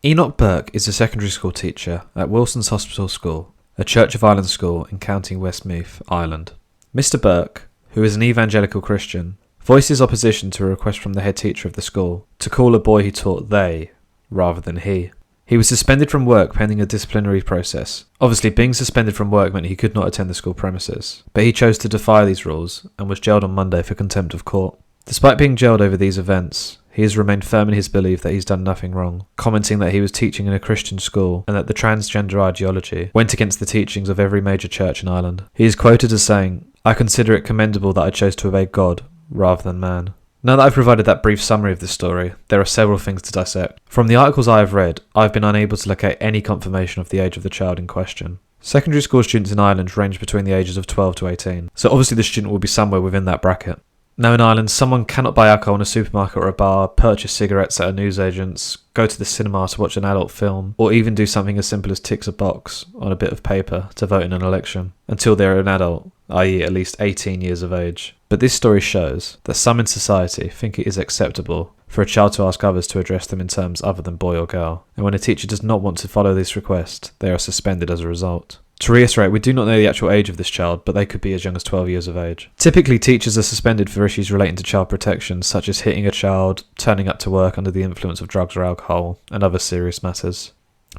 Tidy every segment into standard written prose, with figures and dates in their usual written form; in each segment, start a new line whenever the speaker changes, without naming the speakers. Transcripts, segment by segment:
Enoch Burke is a secondary school teacher at Wilson's Hospital School, a Church of Ireland school in County Westmeath, Ireland. Mr. Burke, who is an evangelical Christian, voices opposition to a request from the head teacher of the school to call a boy he taught they, rather than he. He was suspended from work pending a disciplinary process. Obviously, being suspended from work meant he could not attend the school premises, but he chose to defy these rules and was jailed on Monday for contempt of court. Despite being jailed over these events, he has remained firm in his belief that he's done nothing wrong, commenting that he was teaching in a Christian school and that the transgender ideology went against the teachings of every major church in Ireland. He is quoted as saying, "I consider it commendable that I chose to obey God rather than man." Now that I've provided that brief summary of this story, there are several things to dissect. From the articles I have read, I've been unable to locate any confirmation of the age of the child in question. Secondary school students in Ireland range between the ages of 12 to 18, so obviously the student will be somewhere within that bracket. Now in Ireland, someone cannot buy alcohol in a supermarket or a bar, purchase cigarettes at a newsagent's, go to the cinema to watch an adult film, or even do something as simple as tick a box on a bit of paper to vote in an election, until they're an adult, i.e. at least 18 years of age. But this story shows that some in society think it is acceptable for a child to ask others to address them in terms other than boy or girl, and when a teacher does not want to follow this request, they are suspended as a result. To reiterate, we do not know the actual age of this child, but they could be as young as 12 years of age. Typically, teachers are suspended for issues relating to child protection, such as hitting a child, turning up to work under the influence of drugs or alcohol, and other serious matters.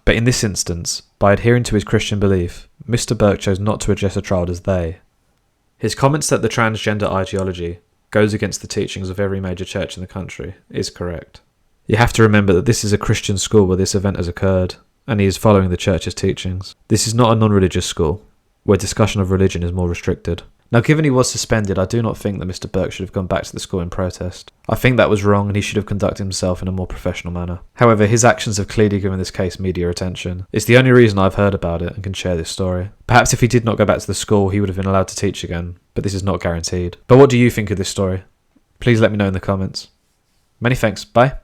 But in this instance, by adhering to his Christian belief, Mr. Burke chose not to address a child as they. His comments that the transgender ideology goes against the teachings of every major church in the country is correct. You have to remember that this is a Christian school where this event has occurred, and he is following the church's teachings. This is not a non-religious school, where discussion of religion is more restricted. Now, given he was suspended, I do not think that Mr. Burke should have gone back to the school in protest. I think that was wrong and he should have conducted himself in a more professional manner. However, his actions have clearly given this case media attention. It's the only reason I've heard about it and can share this story. Perhaps if he did not go back to the school, he would have been allowed to teach again, but this is not guaranteed. But what do you think of this story? Please let me know in the comments. Many thanks, bye.